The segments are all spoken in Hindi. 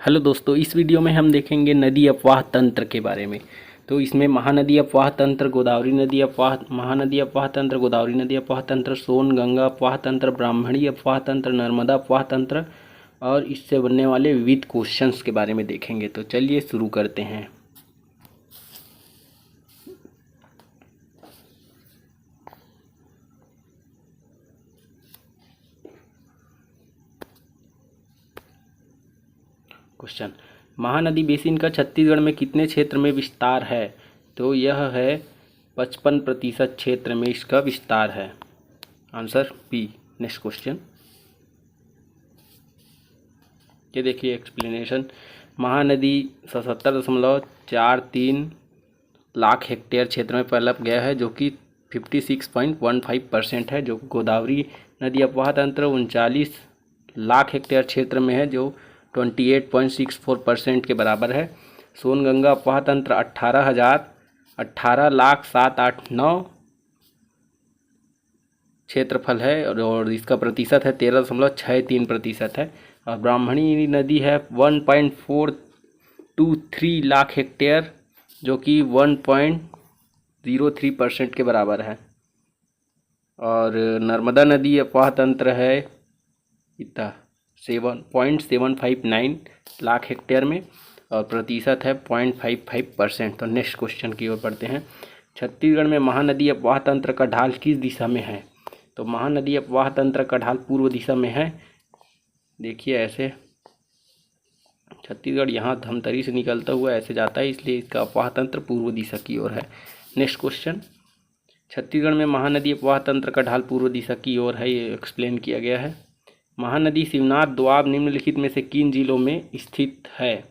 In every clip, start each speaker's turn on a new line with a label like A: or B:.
A: हेलो दोस्तों, इस वीडियो में हम देखेंगे नदी अपवाह तंत्र के बारे में। तो इसमें महानदी अपवाह तंत्र, गोदावरी नदी अपवाह, महानदी अपवाह तंत्र, गोदावरी नदी अपवाह तंत्र, सोन गंगा अपवाह तंत्र, ब्राह्मणी अपवाह तंत्र, नर्मदा अपवाह तंत्र और इससे बनने वाले विविध क्वेश्चंस के बारे में देखेंगे। तो चलिए शुरू करते हैं। क्वेश्चन, महानदी बेसिन का छत्तीसगढ़ में कितने क्षेत्र में विस्तार है? तो यह है 55% क्षेत्र में इसका विस्तार है। Answer B. नेक्स्ट क्वेश्चन, ये देखिए एक्सप्लेनेशन। महानदी 77.43 लाख हेक्टेयर क्षेत्र में फैल गया है, जो कि 56.15% है। जो गोदावरी नदी अपवाह तंत्र 39 लाख हेक्टेयर क्षेत्र में है, जो 28.64% के बराबर है। सोनगंगा अपवाह तंत्र 18,07,809 क्षेत्रफल है और इसका प्रतिशत है 13.63% है। और ब्राह्मणी नदी है 1.423 लाख हेक्टेयर, जो कि 1.03% के बराबर है। और नर्मदा नदी अपवाह तंत्र है इतना 7.759 लाख हेक्टेयर में और प्रतिशत है 0.55%। तो नेक्स्ट क्वेश्चन की ओर बढ़ते हैं। छत्तीसगढ़ में महानदी अपवाह तंत्र का ढाल किस दिशा में है? तो महानदी अपवाह तंत्र का ढाल पूर्व दिशा में है। देखिए ऐसे छत्तीसगढ़ यहाँ धमतरी से निकलता हुआ ऐसे जाता है, इसलिए इसका अपवाह तंत्र पूर्व दिशा की ओर है। नेक्स्ट क्वेश्चन, छत्तीसगढ़ में महानदी अपवाह तंत्र का ढाल पूर्व दिशा की ओर है, ये एक्सप्लेन किया गया है। महानदी शिवनाथ दोआब निम्नलिखित में से किन जिलों में स्थित है?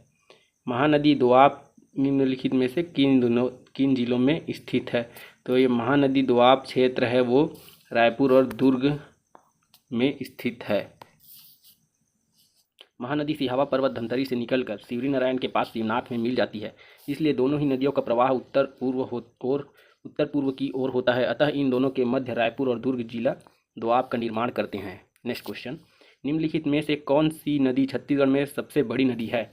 A: महानदी दोआब निम्नलिखित में से किन जिलों में स्थित है? तो ये महानदी दोआब क्षेत्र है वो रायपुर और दुर्ग में स्थित है। महानदी सिहावा पर्वत धमतरी से निकलकर शिवरी नारायण के पास शिवनाथ में मिल जाती है, इसलिए दोनों ही नदियों का प्रवाह उत्तर पूर्व की ओर होता है। अतः इन दोनों के मध्य रायपुर और दुर्ग जिला दोआब का निर्माण करते हैं। नेक्स्ट क्वेश्चन, निम्नलिखित में से कौन सी नदी छत्तीसगढ़ में सबसे बड़ी नदी है?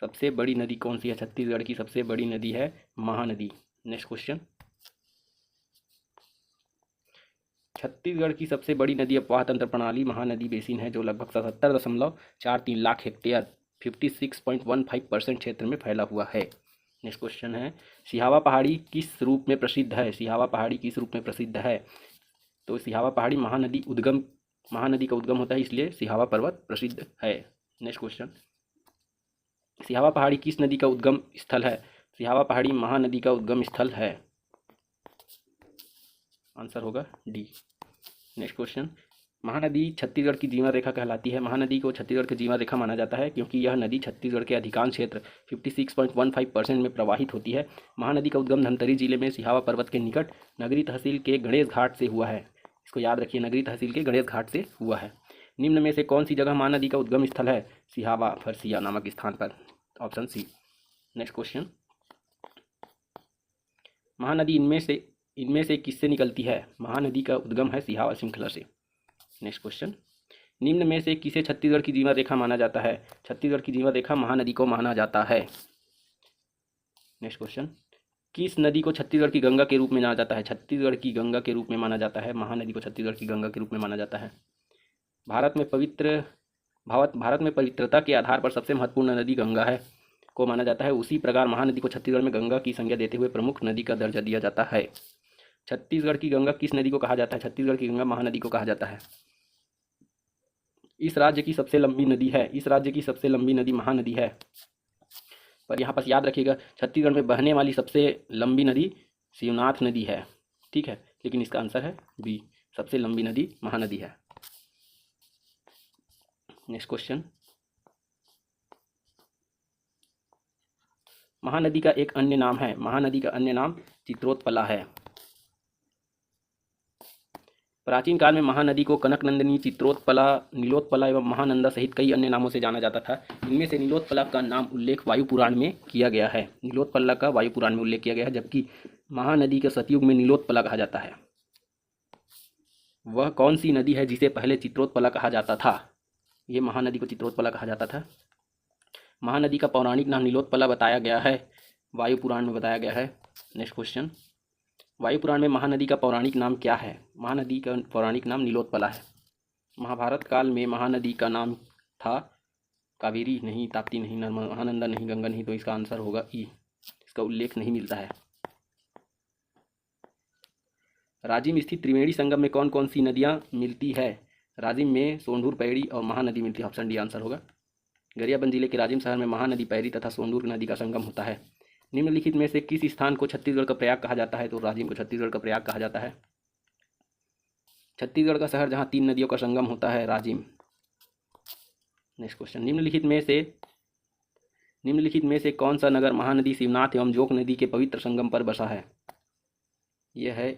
A: सबसे बड़ी नदी कौन सी है? छत्तीसगढ़ की सबसे बड़ी नदी है महानदी। नेक्स्ट क्वेश्चन, छत्तीसगढ़ की सबसे बड़ी नदी अपवाह तंत्र प्रणाली महानदी बेसिन है, जो लगभग 77.43 लाख हेक्टेयर 56.15% क्षेत्र में फैला हुआ है। नेक्स्ट क्वेश्चन है, सिहावा पहाड़ी किस रूप में प्रसिद्ध है? सिहावा पहाड़ी किस रूप में प्रसिद्ध है? तो सिहावा पहाड़ी महानदी का उद्गम होता है, इसलिए सिहावा पर्वत प्रसिद्ध है। नेक्स्ट क्वेश्चन, सिहावा पहाड़ी किस नदी का उद्गम स्थल है? सिहावा पहाड़ी महानदी का उद्गम स्थल है। आंसर होगा D. Next question, Mahanadi Chhattisgarh की जीवन रेखा कहलाती है। महानदी को छत्तीसगढ़ की जीवन रेखा माना जाता है क्योंकि यह नदी छत्तीसगढ़ के अधिकांश क्षेत्र 56.15% में प्रवाहित होती है। महानदी का उद्गम धमतरी जिले में सिहावा पर्वत के निकट नगरी तहसील के गणेश घाट से हुआ है। इसको याद रखिए, नगरी तहसील के गणेश घाट से हुआ है। निम्न में से कौन सी जगह महानदी का उद्गम स्थल है? सिहावा फरसिया नामक स्थान पर। Option C. Next question, Mahanadi इनमें से किससे निकलती है? महानदी का उद्गम है सिहावा श्रृंखला से। नेक्स्ट क्वेश्चन, निम्न में से किसे छत्तीसगढ़ की जीवन रेखा माना जाता है? छत्तीसगढ़ की जीवन रेखा महानदी को माना जाता है। नेक्स्ट क्वेश्चन, किस नदी को छत्तीसगढ़ की गंगा के रूप में जाना जाता है? छत्तीसगढ़ की गंगा के रूप में माना जाता है। महानदी को छत्तीसगढ़ की गंगा के रूप में माना जाता है। भारत में पवित्रता के आधार पर सबसे महत्वपूर्ण नदी गंगा है को माना जाता है। उसी प्रकार महानदी को छत्तीसगढ़ में गंगा की संज्ञा देते हुए प्रमुख नदी का दर्जा दिया जाता है। छत्तीसगढ़ की गंगा किस नदी को कहा जाता है? छत्तीसगढ़ की गंगा महानदी को कहा जाता है। इस राज्य की सबसे लंबी नदी है। इस राज्य की सबसे लंबी नदी महानदी है। पर यहाँ पर याद रखिएगा, छत्तीसगढ़ में बहने वाली सबसे लंबी नदी शिवनाथ नदी है। ठीक है, लेकिन इसका आंसर है बी, सबसे लंबी नदी महानदी है। नेक्स्ट क्वेश्चन, महानदी का एक अन्य नाम है। महानदी का अन्य नाम चित्रोत्पला है। प्राचीन काल में महानदी को कनकनंदिनी, चित्रोत्पला, नीलोत्पला एवं महानंदा सहित कई अन्य नामों से जाना जाता था। इनमें से नीलोत्पला का नाम उल्लेख वायु पुराण में किया गया है। नीलोत्पला का वायु पुराण में उल्लेख किया गया है, जबकि महानदी के सतयुग में नीलोत्पला कहा जाता है। वह कौन सी नदी है जिसे पहले चित्रोत्पला कहा जाता था? ये महानदी को चित्रोत्पला कहा जाता था। महानदी का पौराणिक नाम नीलोत्पला बताया गया है, वायु पुराण में बताया गया है। नेक्स्ट क्वेश्चन, वायु पुराण में महानदी का पौराणिक नाम क्या है? महानदी का पौराणिक नाम नीलोत्पला है। महाभारत काल में महानदी का नाम था कावेरी नहीं, ताप्ती नहीं, महानंदा नहीं, गंगा नहीं, तो इसका आंसर होगा ई। इसका उल्लेख नहीं मिलता है। राजिम स्थित त्रिवेणी संगम में कौन कौन सी नदियां मिलती है? राजिम में सोंढूर, पैड़ी और महानदी मिलती है। ऑप्शन डी आंसर होगा। गरियाबंद जिले के राजिम शहर में महानदी, पैड़ी तथा सोंढूर नदी का संगम होता है। निम्नलिखित में से किस स्थान को छत्तीसगढ़ का प्रयाग कहा जाता है? तो राजिम को छत्तीसगढ़ का प्रयाग कहा जाता है। छत्तीसगढ़ का शहर जहां 3 नदियों का संगम होता है, राजिम। नेक्स्ट क्वेश्चन, निम्नलिखित में से कौन सा नगर महानदी, शिवनाथ एवं जोक नदी के पवित्र संगम पर बसा है? यह है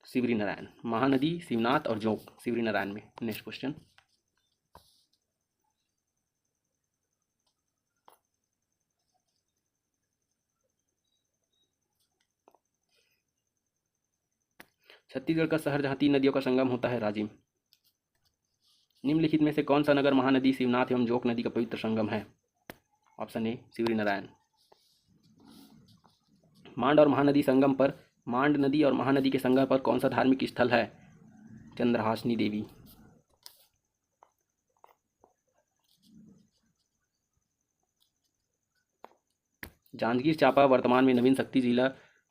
A: शिवरी नारायण। महानदी, शिवनाथ और जोक, शिवरी नारायण में। नेक्स्ट क्वेश्चन, छत्तीसगढ़ का शहर जहां 3 नदियों का संगम होता है, राजिम। निम्नलिखित में से कौन सा नगर महानदी, शिवनाथ एवं जोक नदी का पवित्र संगम है? Option A Shivri Narayan. मांड और महानदी संगम पर, मांड नदी और महानदी के संगम पर कौन सा धार्मिक स्थल है? चंद्रहासिनी देवी। जांजगीर चांपा वर्तमान में नवीन शक्ति जिला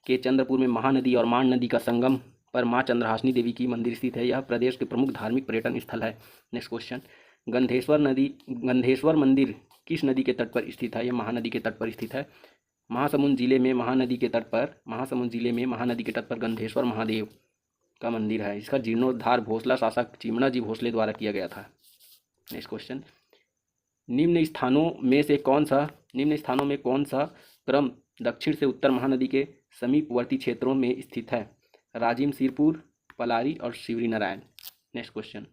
A: के चंद्रपुर में महानदी और मांड नदी का संगम पर मां चंद्रहासिनी देवी की मंदिर स्थित है। यह प्रदेश के प्रमुख धार्मिक पर्यटन स्थल है। नेक्स्ट क्वेश्चन, गंधेश्वर मंदिर किस नदी के तट पर स्थित है? यह महानदी के तट पर स्थित है। महासमुंद जिले में महानदी के तट पर गंधेश्वर महादेव का मंदिर है। इसका जीर्णोद्धार भोसला शासक चिमणा जी भोसले द्वारा किया गया था। नेक्स्ट क्वेश्चन, निम्न स्थानों में कौन सा क्रम दक्षिण से उत्तर महानदी के समीपवर्ती क्षेत्रों में स्थित है? राजिम, सिरपुर, पलारी और शिवरी नारायण। नेक्स्ट क्वेश्चन,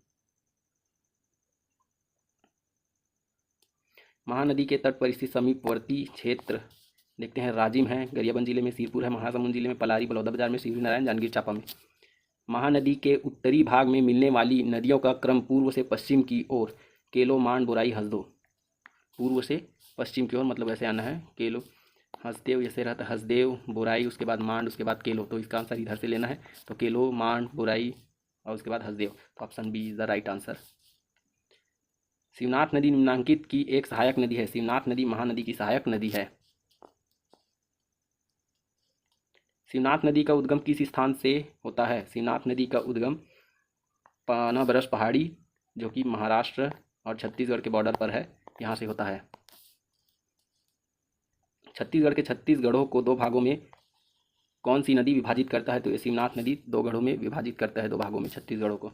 A: महानदी के तट पर स्थित समीपवर्ती क्षेत्र देखते हैं। राजिम है, गरियाबंद जिले में, सिरपुर है, महासमुंद जिले में, पलारी बलौदाबाजार में, शिवरी नारायण जांजगीर चांपा में। महानदी के उत्तरी भाग में मिलने वाली नदियों का क्रम पूर्व से पश्चिम की ओर केलो, मांड, बुराई, हसदो। पूर्व से पश्चिम की ओर मतलब ऐसे आना है। केलो, हसदेव जैसे रहता है, हसदेव, बुराई, उसके बाद मांड, उसके बाद केलो। तो इसका आंसर इधर से लेना है। तो केलो, मांड, बुराई और उसके बाद हसदेव। तो option B is the right answer. Shivnath नदी निम्नांकित की एक सहायक नदी है। शिवनाथ नदी महानदी की सहायक नदी है। शिवनाथ नदी का उद्गम किस स्थान से होता है? शिवनाथ नदी का उद्गम पानाबरस पहाड़ी, जो कि महाराष्ट्र और छत्तीसगढ़ के बॉर्डर पर है, यहाँ से होता है। छत्तीसगढ़ के 36 गढ़ों को 2 भागों में कौन सी नदी विभाजित करता है? तो ये शिवनाथ नदी 2 गढ़ों में विभाजित करता है, 2 भागों में छत्तीसगढ़ों को।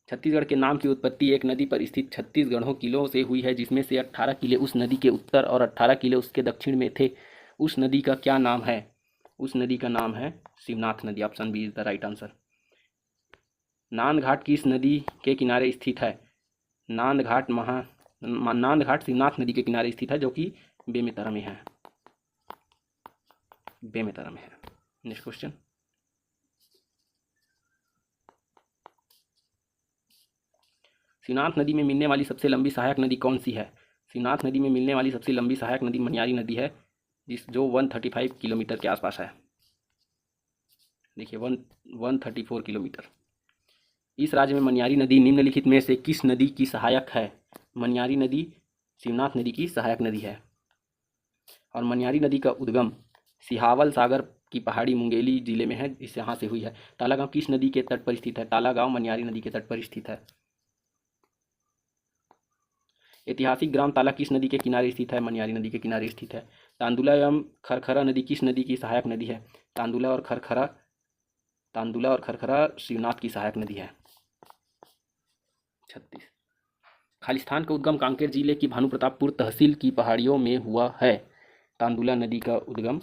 A: छत्तीसगढ़ के नाम की उत्पत्ति एक नदी पर स्थित 36 गढ़ों किलों से हुई है, जिसमें से 18 किले उस नदी के उत्तर और 18 किले उसके दक्षिण में थे। उस नदी का क्या नाम है? उस नदी का नाम है शिवनाथ नदी। Option B is the right answer. Nandghat किस नदी के किनारे स्थित है? नांदघाट शिवनाथ नदी के किनारे स्थित है, जो कि बेमेतरा में है। नेक्स्ट क्वेश्चन, शिवनाथ नदी में मिलने वाली सबसे लंबी सहायक नदी कौन सी है? शिवनाथ नदी में मिलने वाली सबसे लंबी सहायक नदी मनियारी नदी है, जो 135 किलोमीटर के आसपास है। देखिए 134 किलोमीटर। इस राज्य में मनियारी नदी निम्नलिखित में से किस नदी की सहायक है? मनियारी नदी शिवनाथ नदी की सहायक नदी है। और मनियारी नदी का उद्गम सिहावल सागर की पहाड़ी मुंगेली जिले में है, इस यहाँ से हुई है। तालागांव किस नदी के तट पर स्थित है? तालागांव मनियारी नदी के तट पर स्थित है। ऐतिहासिक ग्राम ताला किस नदी के किनारे स्थित है? मनियारी नदी के किनारे स्थित है। तांदुला एवं खरखरा नदी किस नदी की सहायक नदी है? तांदुला और खरखरा शिवनाथ की सहायक नदी है। 36। खालिस्तान का उद्गम कांकेर जिले की भानुप्रतापपुर तहसील की पहाड़ियों में हुआ है। तांदुला नदी का उद्गम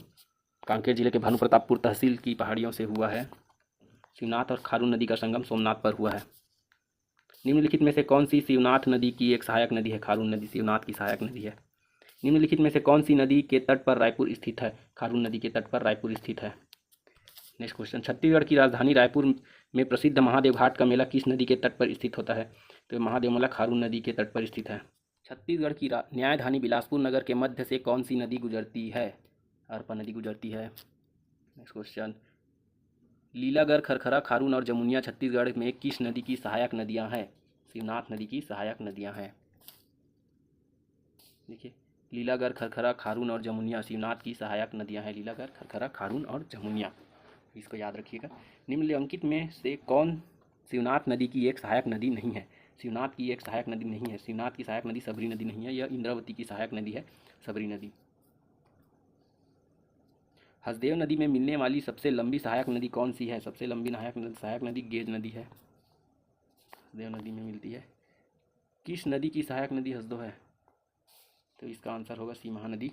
A: कांकेर जिले के भानुप्रतापपुर तहसील की पहाड़ियों से हुआ है। शिवनाथ और खारून नदी का संगम सोमनाथ पर हुआ है। निम्नलिखित में से कौन सी शिवनाथ नदी की एक सहायक नदी है? खारून नदी शिवनाथ की सहायक नदी है। निम्नलिखित में से कौन सी नदी के तट पर रायपुर स्थित है? खारून नदी के तट पर रायपुर स्थित है। नेक्स्ट क्वेश्चन, छत्तीसगढ़ की राजधानी रायपुर में प्रसिद्ध महादेव घाट का मेला किस नदी के तट पर स्थित होता है? तो महादेव मेला खारून नदी के तट पर स्थित है। छत्तीसगढ़ की न्यायधानी बिलासपुर नगर के मध्य से कौन सी नदी गुजरती है? अरपा नदी गुजरती है। नेक्स्ट क्वेश्चन, लीलागढ़, खरखरा, खारून और जमुनिया छत्तीसगढ़ में किस नदी की सहायक नदियां हैं? शिवनाथ नदी की सहायक नदियां हैं। देखिए, लीलागढ़, खरखरा, खारून और जमुनिया शिवनाथ की सहायक नदियां हैं। लीलागढ़, खरखरा, खारून और जमुनिया, इसको याद रखिएगा। निम्नलिखित में से कौन शिवनाथ नदी की एक सहायक नदी नहीं है? शिवनाथ की एक सहायक नदी नहीं है। शिवनाथ की सहायक नदी सबरी नदी नहीं है, यह इंद्रावती की सहायक नदी है, सबरी नदी। हसदेव नदी में मिलने वाली सबसे लंबी सहायक नदी कौन सी है? सबसे लंबी सहायक नदी गेज नदी है, हसदेव नदी में मिलती है। किस नदी की सहायक नदी हसदेव है? तो इसका आंसर होगा सी महानदी।